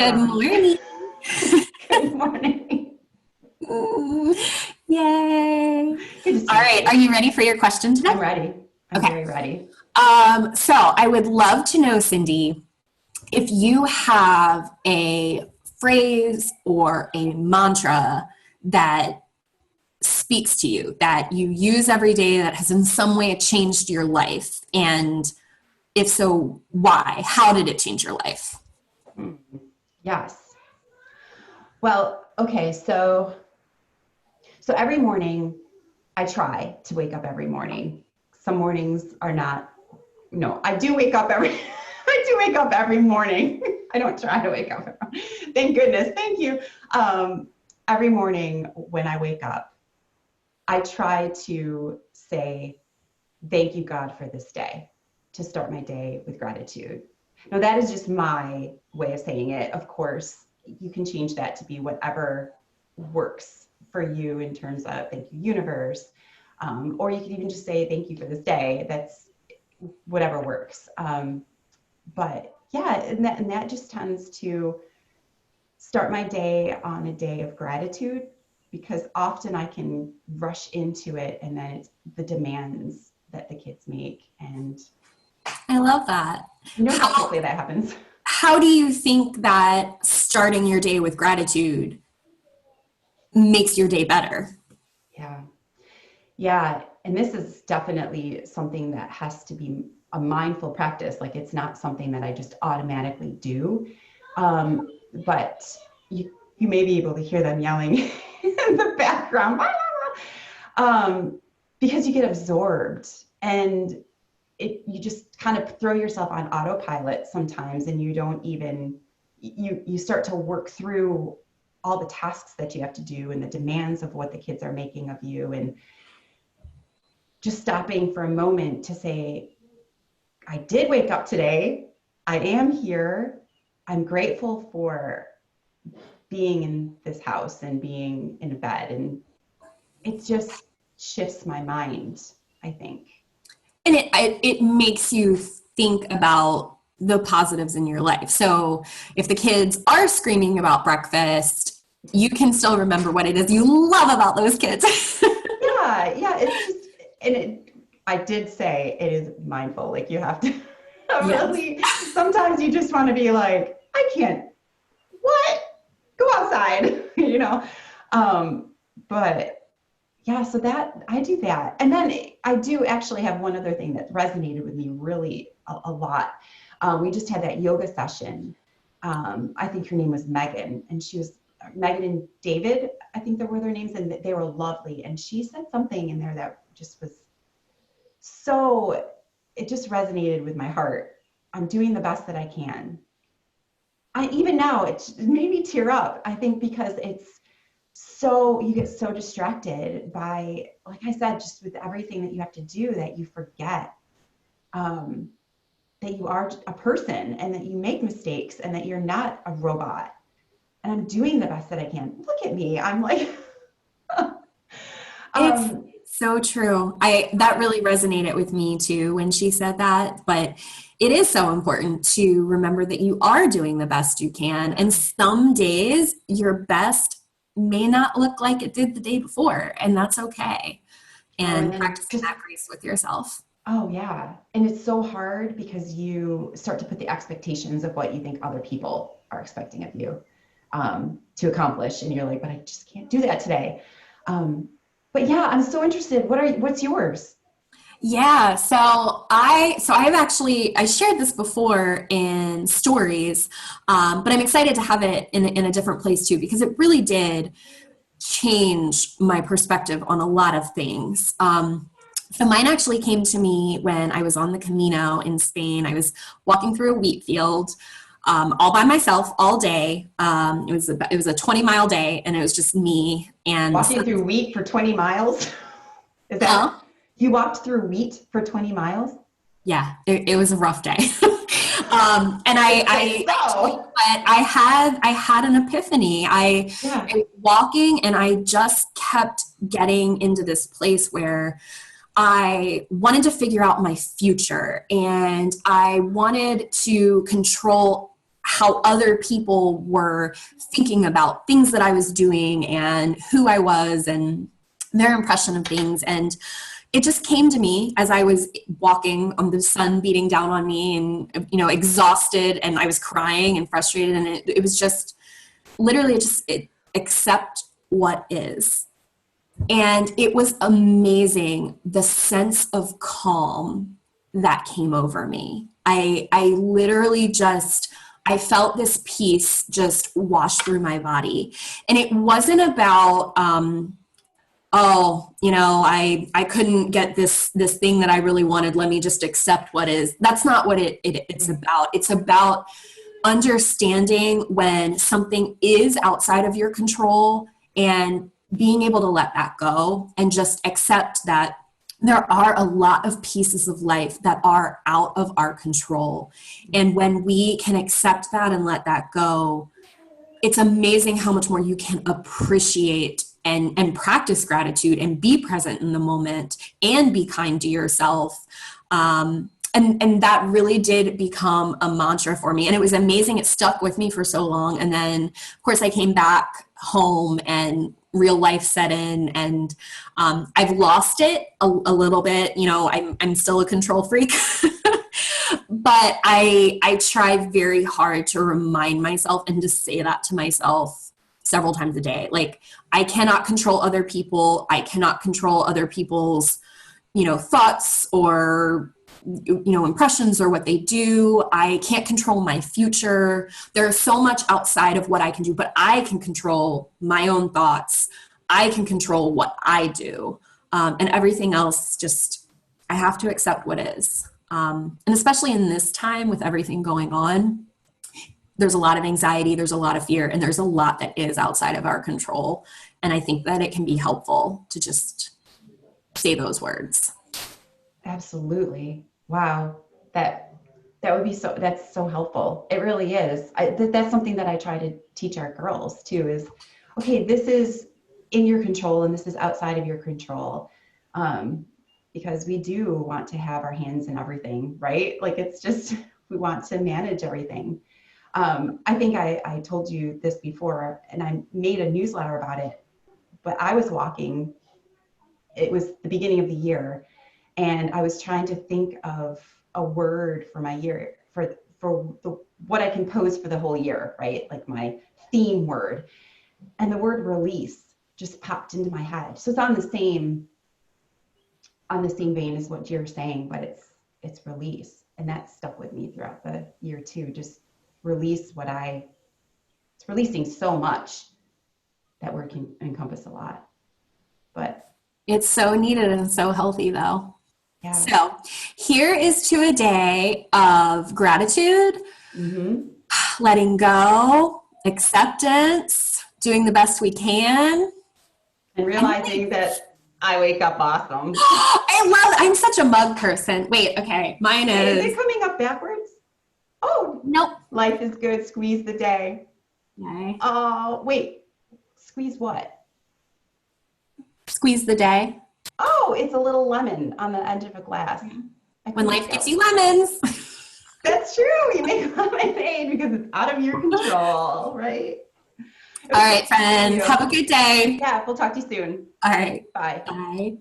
Good morning. Good morning. Yay. All right. Are you ready for your question today? I'm ready. I'm very ready. So I would love to know, Cindy, if you have a phrase or a mantra that speaks to you, that you use every day, that has in some way changed your life. And if so, why? How did it change your life? Yes. Well, okay. So every morning I try to wake up every morning. Some mornings are not, no, I do wake up every morning. I don't try to wake up. Thank goodness. Thank you. Every morning when I wake up, I try to say, thank you, God, for this day, to start my day with gratitude. Now, that is just my way of saying it. Of course, you can change that to be whatever works for you in terms of thank you, universe. Or you can even just say thank you for this day. That's whatever works. But yeah, and that just tends to start my day on a day of gratitude, because often I can rush into it and then it's the demands that the kids make. And I love that. You know how quickly that happens. How do you think that starting your day with gratitude makes your day better? Yeah. And this is definitely something that has to be a mindful practice. Like, it's not something that I just automatically do. But you may be able to hear them yelling in the background. Because you get absorbed and you just kind of throw yourself on autopilot sometimes, and you don't even, you start to work through all the tasks that you have to do and the demands of what the kids are making of you, and just stopping for a moment to say, I did wake up today. I am here. I'm grateful for being in this house and being in a bed. And it just shifts my mind, I think. And it makes you think about the positives in your life. So if the kids are screaming about breakfast, you can still remember what it is you love about those kids. Yeah. It's just, I did say it is mindful. Like, you have to really, sometimes you just want to be like, I can't, what? Go outside, but yeah, so that I do that. And then I do actually have one other thing that resonated with me really a lot. We just had that yoga session. I think her name was Megan, and she was Megan and David, I think there were their names, and they were lovely. And she said something in there that just was it just resonated with my heart. I'm doing the best that I can. Even now, it made me tear up, I think, because you get so distracted by, like I said, just with everything that you have to do, that you forget that you are a person and that you make mistakes and that you're not a robot. And I'm doing the best that I can. Look at me. I'm like, it's so true. That really resonated with me too when she said that, but it is so important to remember that you are doing the best you can. And some days your best may not look like it did the day before, and that's okay. And practicing that grace with yourself. Oh yeah. And it's so hard because you start to put the expectations of what you think other people are expecting of you to accomplish. And you're like, but I just can't do that today. But yeah, I'm so interested. What's yours? Yeah, so I shared this before in stories, but I'm excited to have it in a different place too, because it really did change my perspective on a lot of things. So mine actually came to me when I was on the Camino in Spain. I was walking through a wheat field all by myself all day. It was a 20-mile day, and it was just me and walking through wheat for 20 miles. Is that you walked through wheat for 20 miles? Yeah, it was a rough day. And I had an epiphany. I was walking, and I just kept getting into this place where I wanted to figure out my future, and I wanted to control how other people were thinking about things that I was doing and who I was and their impression of things. And it just came to me as I was walking on the sun beating down on me and, you know, exhausted, and I was crying and frustrated. And it was just literally accept what is. And it was amazing, the sense of calm that came over me. I literally just, I felt this peace just wash through my body. And it wasn't about, oh, you know, I couldn't get this thing that I really wanted. Let me just accept what is. That's not what it's about. It's about understanding when something is outside of your control and being able to let that go and just accept that there are a lot of pieces of life that are out of our control. And when we can accept that and let that go, it's amazing how much more you can appreciate and practice gratitude and be present in the moment and be kind to yourself. And that really did become a mantra for me. And it was amazing. It stuck with me for so long. And then, of course, I came back home and real life set in, and I've lost it a little bit. You know, I'm still a control freak, but I try very hard to remind myself and to say that to myself several times a day. Like, I cannot control other people. I cannot control other people's, you know, thoughts or, you know, impressions or what they do. I can't control my future. There's so much outside of what I can do, but I can control my own thoughts. I can control what I do. And everything else, just, I have to accept what is. And especially in this time with everything going on, there's a lot of anxiety, there's a lot of fear, and there's a lot that is outside of our control. And I think that it can be helpful to just say those words. Absolutely. Wow. That would be that's so helpful. It really is. That's something that I try to teach our girls too, is, okay, this is in your control and this is outside of your control. Because we do want to have our hands in everything, right? Like, it's just, we want to manage everything. I think I told you this before, and I made a newsletter about it, but I was walking, it was the beginning of the year, and I was trying to think of a word for my year, for what I can post for the whole year, right? Like my theme word. And the word release just popped into my head. So it's on the same vein as what you're saying, but it's release. And that stuck with me throughout the year too. Just release it's releasing so much. That word can encompass a lot, but it's so needed and so healthy though. Yeah. So here is to a day of gratitude, letting go, acceptance, doing the best we can. And realizing that I wake up awesome. I'm such a mug person. Wait, okay. Mine is. Is it coming up backwards? Oh, nope. Life is good. Squeeze the day. Okay. Oh, wait. Squeeze what? Squeeze the day. Oh, it's a little lemon on the edge of a glass. When life gives you lemons. That's true. You make lemonade because it's out of your control, right? All right, friends. Have a good day. Yeah, we'll talk to you soon. All right. Bye. Bye.